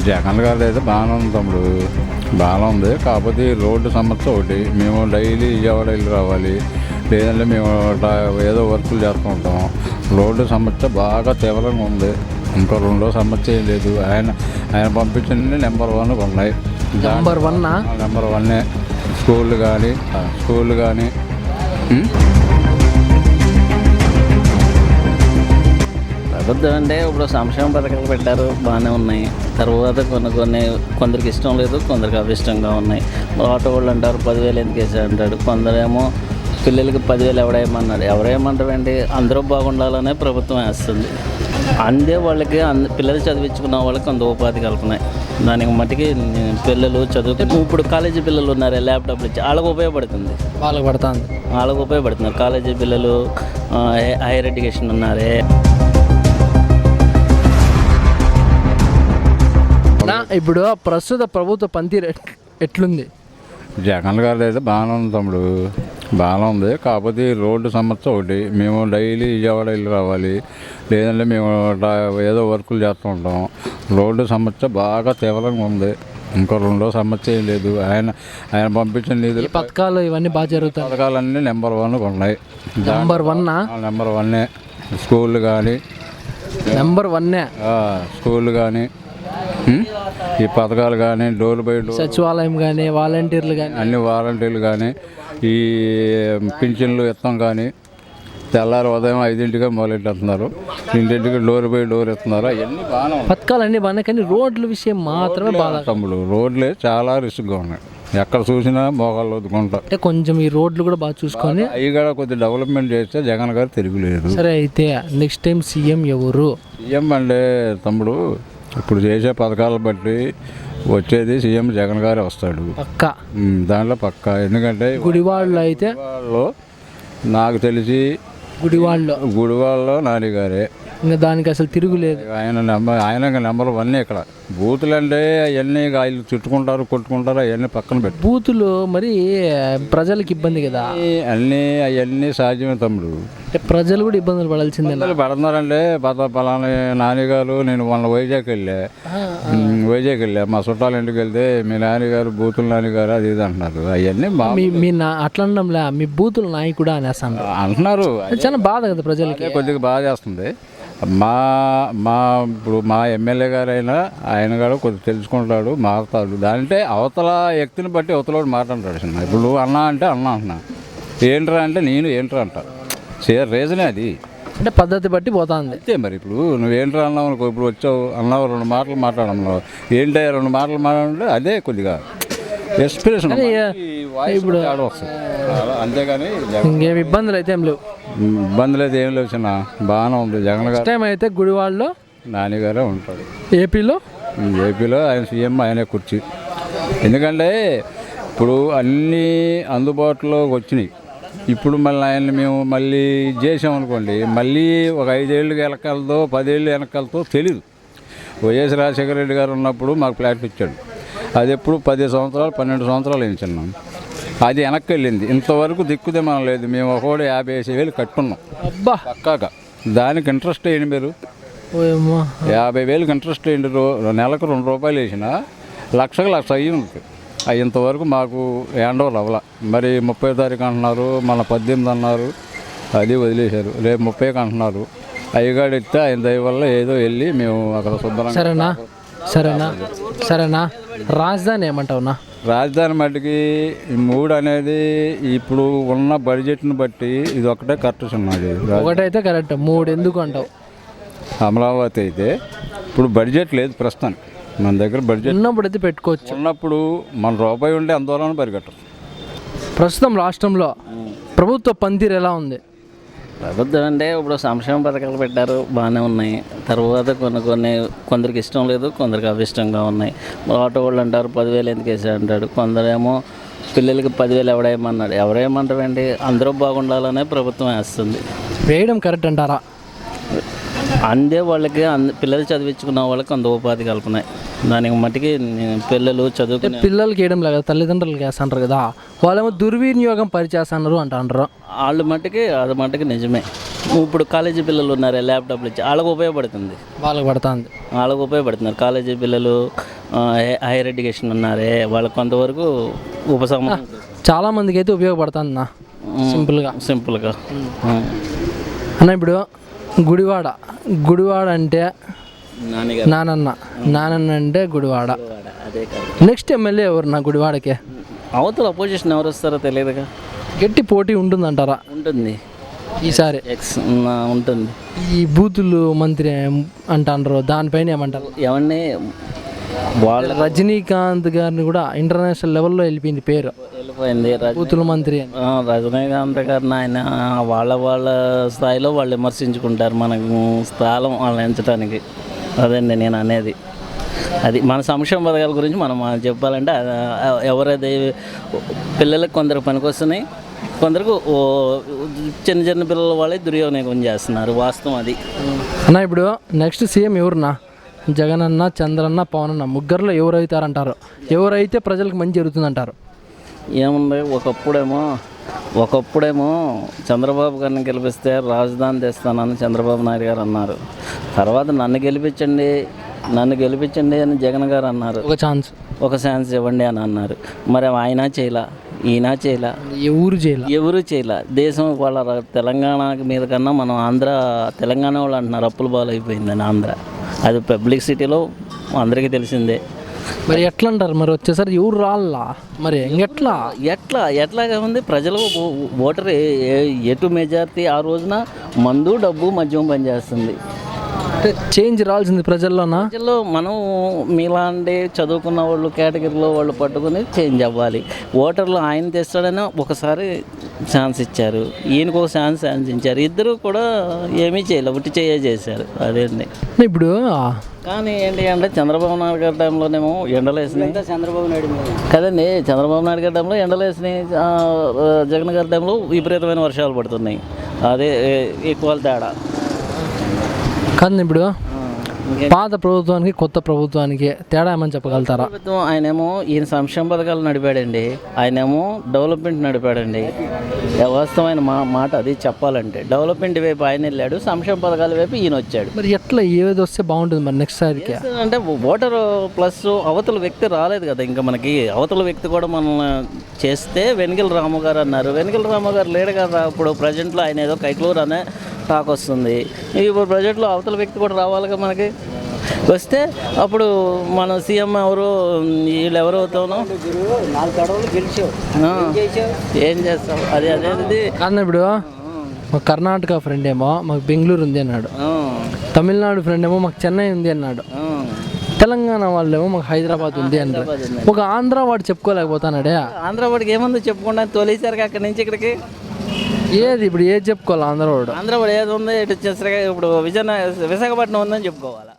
జగన్ గారి అయితే బాగానే ఉంది తమ్ముడు, బాగానే ఉంది. కాకపోతే ఈ రోడ్డు సమస్య ఒకటి. మేము డైలీ విజయవాడ వెళ్ళి రావాలి, లేదంటే మేము ఏదో వర్కులు చేస్తూ ఉంటాం. రోడ్డు సమస్య బాగా తీవ్రంగా ఉంది. ఇంకో రెండో సమస్య ఏం లేదు. ఆయన పంపించిన నెంబర్ 1 ఉన్నాయి. నెంబర్ 1 నెంబర్ 1 స్కూళ్ళు కానీ ప్రభుత్వం అంటే ఇప్పుడు సంక్షేమ పథకాలు పెట్టారు, బాగానే ఉన్నాయి. తర్వాత కొందరికి ఇష్టం లేదు, కొందరికి అవిష్టంగా ఉన్నాయి. ఆటో వాళ్ళు అంటారు 10,000 ఎందుకు వేసారు అంటాడు, కొందరేమో పిల్లలకి 10,000 ఎవడేమన్నాడు. ఎవరేమంటారండి, అందరూ బాగుండాలనే ప్రభుత్వం వేస్తుంది. అందే వాళ్ళకి పిల్లలు చదివించుకున్న వాళ్ళకి కొంత ఉపాధి కల్పన. దానికి మట్టికి పిల్లలు చదువుకు ఇప్పుడు కాలేజీ పిల్లలు ఉన్నారు, ల్యాప్టాప్లు ఇచ్చి వాళ్ళకు ఉపయోగపడుతుంది. వాళ్ళకు ఉపయోగపడుతున్నారు కాలేజీ పిల్లలు, హైయర్ ఎడ్యుకేషన్ ఉన్నారే. ఇప్పుడు ప్రస్తుత ప్రభుత్వ పనితీరు ఎట్లుంది? జగన్ గారి అయితే బాగానే ఉంది తమ్ముడు, బాగానే ఉంది. కాకపోతే ఈ రోడ్డు సమస్య ఒకటి. మేము డైలీ విజయవాడ వెళ్ళి రావాలి, లేదంటే మేము ఏదో వర్కులు చేస్తూ ఉంటాం. రోడ్డు సమస్య బాగా తీవ్రంగా ఉంది. ఇంకో రెండో సమస్య ఏం లేదు. ఆయన పంపించిన నిధులు, పథకాలు ఇవన్నీ బాగా జరుగుతాయి. పథకాలన్నీ నెంబర్ 1 ఉన్నాయి. నెంబర్ 1 నెంబర్ 1 స్కూళ్ళు కానీ నెంబర్ 1 స్కూళ్ళు కానీ ఈ పథకాలు కానీ డోర్ బై డోర్ సచివాలయం కానీ వాలంటీర్లు కానీ అన్ని వాలంటీర్లు కానీ ఈ పింఛన్లు ఇస్తాం కానీ తెల్లారి ఉదయం 5ంటికే మొదలెట్టేస్తున్నారు, 2ంటికి డోర్ బై డోర్ ఇస్తున్నారు. అవన్నీ బాగానే పథకాలు అన్నీ బాగానే, కానీ రోడ్ల విషయం మాత్రమే బాగా తమ్ముడు. రోడ్లే చాలా రిస్క్గా ఉన్నాయి. ఎక్కడ చూసినా మోకాళ్ళు వదుకుంటారు. అంటే కొంచెం ఈ రోడ్లు కూడా బాగా చూసుకొని అవి కూడా కొద్దిగా డెవలప్మెంట్ చేస్తే జగన్ గారు తిరుగులేదు. సరే, అయితే నెక్స్ట్ టైం సీఎం ఎవరు? సీఎం అంటే తమ్ముడు ఇప్పుడు చేసే పథకాలు బట్టి వచ్చేది సీఎం జగన్ గారే వస్తాడు పక్కా. దాంట్లో పక్కా. ఎందుకంటే గుడివాడలో అయితే నాకు తెలిసి గుడివాడలో నాని గారే, ఇంకా దానికి అసలు తిరుగులేదు. ఆయన నెంబర్ 1 ఇక్కడ. బూతులు అంటే అవన్నీ ఆయన చుట్టుకుంటారు, కొట్టుకుంటారు, అవన్నీ పక్కన పెట్టి బూతులు మరి ప్రజలకు ఇబ్బంది కదా. అవన్నీ సాధ్యమే తమ్ముడు. అంటే ప్రజలు కూడా ఇబ్బందులు పడాల్సిందే. పడుతున్నారంటే పలానా నాన్నగారు, నేను మొన్న వైజాగ్ వెళ్ళా, మా చుట్టాల ఇంటికి వెళ్తే మీ నాన్నగారు బూతుల నాన్నగారు అది ఇది అంటున్నారు. అవన్నీ మీ అట్లా అనడంలే, మీ బూతుల నాయకుడా అనేస్తాను అంటున్నారు. చాలా బాధ కదా ప్రజలకి, కొద్దిగా బాధ చేస్తుంది. ఇప్పుడు మా ఎమ్మెల్యే గారైనా ఆయన కూడా కొద్దిగా తెలుసుకుంటాడు, మారుతాడు. దాంట్లో అవతల వ్యక్తిని బట్టి అవతల మాట్లాడతాడు. ఇప్పుడు నువ్వు అన్నా అంటే అన్నా అంటున్నా, ఏంట్రా అంటే నేను ఏంట్రా అంట. రీజనే అది. అంటే పద్ధతి బట్టి పోతుంది అంతే. మరి ఇప్పుడు నువ్వేంట్రా అన్నావు అనుకో, ఇప్పుడు వచ్చావు అన్నావు 2 మాటలు మాట్లాడన్నావు, ఏంటో 2 మాటలు మాట్లాడంటే అదే కొద్దిగా ఎక్స్ప్రెషన్ ఇప్పుడు వస్తుంది. అంతేగాని ఇంకేం ఇబ్బందులు అయితే ఏం లేవు. ఇబ్బందులు అయితే ఏం లేవు చిన్న, బాగానే ఉంది. జగన్ గారు టైం అయితే గుడివాడలో నాన్నగారే ఉంటాడు. ఏపీలో ఆయన సీఎం, ఆయనే కుర్చీ. ఎందుకంటే ఇప్పుడు అన్నీ అందుబాటులోకి వచ్చినాయి. ఇప్పుడు మళ్ళీ ఆయన్ని మేము మళ్ళీ చేసామనుకోండి, మళ్ళీ ఒక 5 ఏళ్ళు వెనకాలతో 10 ఏళ్ళు వెనకాలతో తెలీదు. వైఎస్ రాజశేఖర రెడ్డి గారు ఉన్నప్పుడు మాకు ఫ్లాట్ ఇచ్చాడు. అది ఎప్పుడు 10 సంవత్సరాలు 12 సంవత్సరాలు వేయించున్నాం. అది వెనక్కి వెళ్ళింది. ఇంతవరకు దిక్కుదేమనం లేదు. మేము ఒకటి 50,000 కట్టుకున్నాం అబ్బా పక్కాగా. దానికి ఇంట్రెస్ట్ వేయండి మీరు, 50,000కి ఇంట్రెస్ట్ వేయండి. నెలకు 2 రూపాయలు వేసినా లక్షకు 1,00,000 అయ్యింది. ఇంతవరకు మాకు హ్యాండ్ ఓవర్ అవ్వాల. మరి 30వ తారీఖు అంటున్నారు, మన 18 అన్నారు, అది వదిలేశారు. రేపు 30కి అంటున్నారు. అయ్యగాడు ఇస్తే ఆయన దయ వల్ల ఏదో వెళ్ళి మేము అక్కడ శుభ్రంగా. సరేనా రాజధాని ఏమంటావునా? రాజధాని మట్టికి 3 అనేది ఇప్పుడు ఉన్న బడ్జెట్ని బట్టి ఇది ఒకటే కరెక్ట్ ఉన్నది. ఒకటైతే కరెక్ట్, 3 ఎందుకు అంటావు? అమరావతి అయితే ఇప్పుడు బడ్జెట్ లేదు ప్రస్తుతం. మన దగ్గర బడ్జెట్ ఉన్నప్పుడు అయితే పెట్టుకోవచ్చు. ఉన్నప్పుడు మన రూపాయి ఉంటే అందువలన పరిగెట్టం. ప్రస్తుతం రాష్ట్రంలో ప్రభుత్వ పనితీరు ఎలా ఉంది? ప్రభుత్వం అంటే ఇప్పుడు సంక్షేమ పథకాలు పెట్టారు, బాగానే ఉన్నాయి. తర్వాత కొందరికి ఇష్టం లేదు, కొందరికి అవిష్టంగా ఉన్నాయి. ఆటో వాళ్ళు అంటారు 10,000 ఎందుకు వేసారు అంటాడు, కొందరేమో పిల్లలకి 10,000 ఎవడేమన్నాడు. ఎవరేమంటారండి, అందరూ బాగుండాలనే ప్రభుత్వం వేస్తుంది. వేయడం కరెక్ట్ అంటారా? అందే వాళ్ళకి పిల్లలు చదివించుకున్న వాళ్ళకి కొంత ఉపాధి కల్పన. దానికి మట్టికి పిల్లలు చదువుకునే పిల్లలకి వేయడం లేదు కదా, తల్లిదండ్రులకి వేస్తుంటారు కదా, వాళ్ళేమో దుర్వినియోగం పరిచేస్తున్నారు అంటారు. వాళ్ళు మట్టుకి అది మట్టుకి నిజమే. ఇప్పుడు కాలేజీ పిల్లలు ఉన్నారే ల్యాప్టాప్లు ఇచ్చి వాళ్ళకు ఉపయోగపడుతుంది, వాళ్ళకి పడుతుంది. వాళ్ళకు ఉపయోగపడుతున్నారు. కాలేజీ పిల్లలు హైయర్ ఎడ్యుకేషన్ ఉన్నారే వాళ్ళకి కొంతవరకు ఉపశమనం. చాలామందికి అయితే ఉపయోగపడుతుంది అన్న, సింపుల్గా. అన్న ఇప్పుడు గుడివాడ అంటే నానన్న అంటే గుడివాడ. అదే కాదు, నెక్స్ట్ ఎమ్మెల్యే ఎవరు నా గుడివాడకి? అవతల అపోజిషన్ ఎవరు వస్తారో తెలియదుగా. గట్టి పోటీ ఉంటుందంటారా? ఉంటుంది ఈసారి ఉంటుంది. ఈ బూతులు మంత్రి అంటారు, దానిపైన ఏమంటారు? ఎవరిని వాళ్ళ రజనీకాంత్ గారిని కూడా ఇంటర్నేషనల్ లెవెల్లో వెళ్ళిపోయింది పేరు, వెళ్ళిపోయింది బూతుల మంత్రి అని. రజనీకాంత్ గారిని ఆయన వాళ్ళ స్థాయిలో వాళ్ళు విమర్శించుకుంటారు, మనకు స్థానం వాళ్ళని ఎంచడానికి. అదండి నేను అనేది. అది మన సంక్షేమ పథకాల గురించి మనం చెప్పాలంటే ఎవరైతే పిల్లలకు కొందరు పనికొస్తున్నాయి, కొందరికి చిన్న పిల్లల వాళ్ళే దుర్వినియోగం చేస్తున్నారు, వాస్తవం అది. అన్న ఇప్పుడు నెక్స్ట్ సీఎం ఎవరున్నా? జగన్ అన్న, చంద్రన్న, పవన్ అన్న, ముగ్గురులో ఎవరైతారంటారు? ఎవరైతే ప్రజలకు మంచి జరుగుతుందంటారు? ఏముంది, ఒకప్పుడేమో చంద్రబాబు గారిని గెలిపిస్తే రాజధాని తెస్తానని చంద్రబాబు నాయుడు గారు అన్నారు. తర్వాత నన్ను గెలిపించండి అని జగన్ గారు అన్నారు. ఒక ఛాన్స్ ఇవ్వండి అని అన్నారు. మరి ఆయన చేయలా, ఈయన చేయలా, ఎవరు చేయలా. దేశం వాళ్ళ తెలంగాణ మీద కన్నా మనం తెలంగాణ వాళ్ళు అంటున్నారు అప్పుల బాలు అయిపోయిందని ఆంధ్ర. అది పబ్లిక్ సిటీలో అందరికీ తెలిసిందే. మరి ఎట్లా అంటారు? మరి వచ్చేసరి ఎవరు రాళ్ళా? మరి ఎట్లాగా ఉంది? ప్రజలు ఓటర్ ఎటు మెజారిటీ ఆ రోజున మందు డబ్బు మద్యం పనిచేస్తుంది. చేంజ్ రావాల్సింది ప్రజల్లో మనం మీలాంటి చదువుకున్న వాళ్ళు కేటగిరీలో వాళ్ళు పట్టుకుని చేంజ్ అవ్వాలి. ఓటర్లు ఆయన తెస్తాడని ఒకసారి ఛాన్స్ ఇచ్చారు, ఈయనకు ఒక ఛాన్స్ ఇచ్చారు. ఇద్దరు కూడా ఏమీ చేయలేదు, ఉట్టి చేశారు. అదేండి ఇప్పుడు. కానీ ఏంటి అంటే చంద్రబాబు నాయుడు గారి టైంలోనేమో ఎండలు వేసినాయి కదండి. చంద్రబాబు నాయుడు గారి టైంలో ఎండలు వేసినాయి, జగన్ గారి టైంలో విపరీతమైన వర్షాలు పడుతున్నాయి. అదే ఈక్వల్ తేడా కాదు. ఇప్పుడు పాత ప్రభుత్వానికి కొత్త ప్రభుత్వానికి తేడా ఏమని చెప్పగలుగుతారా? ప్రభుత్వం ఆయనేమో ఈయన సంక్షేమ పథకాలు నడిపాడండి, ఆయనేమో డెవలప్మెంట్ నడిపాడండి. వాస్తవమైన మాట అది చెప్పాలంటే. డెవలప్మెంట్ వైపు ఆయన వెళ్ళాడు, సంక్షేమ పథకాల వైపు ఈయన వచ్చాడు. మరి ఎట్లా ఏది వస్తే బాగుంటుంది మరి నెక్స్ట్ సారికి? అంటే ఓటర్ ప్లస్ అవతల వ్యక్తి రాలేదు కదా ఇంకా మనకి. అవతల వ్యక్తి కూడా మనం చేస్తే వెనిగల రాము గారు అన్నారు. వెనిగల రాము గారు లేడు కదా ఇప్పుడు ప్రజెంట్లో. ఆయన ఏదో కైక్లూర్ అనే టాక్ వస్తుంది. ఇప్పుడు ప్రజెంట్లో అవతల వ్యక్తి కూడా రావాలిగా మనకి. వస్తే అప్పుడు మన సీఎం ఎవరు, వీళ్ళు ఎవరు అవుతాను, ఏం చేస్తాం? అదేది కానీ ఇప్పుడు మా కర్ణాటక ఫ్రెండ్ ఏమో మాకు బెంగళూరు ఉంది అన్నాడు, తమిళనాడు ఫ్రెండ్ ఏమో మాకు చెన్నై ఉంది అన్నాడు, తెలంగాణ వాళ్ళేమో మాకు హైదరాబాద్ ఉంది అన్నాడు. ఒక ఆంధ్ర వాడు చెప్పుకోలేకపోతున్నాడే. ఆంధ్ర వాడికి ఏముంది చెప్పుకోండి, తోలేసారు అక్కడి నుంచి ఇక్కడికి. ఏది ఇప్పుడు ఏది చెప్పుకోవాలి? ఆంధ్ర వాడు ఏది ఉంది, ఇటు ఇప్పుడు విశాఖపట్నం ఉందని చెప్పుకోవాలా.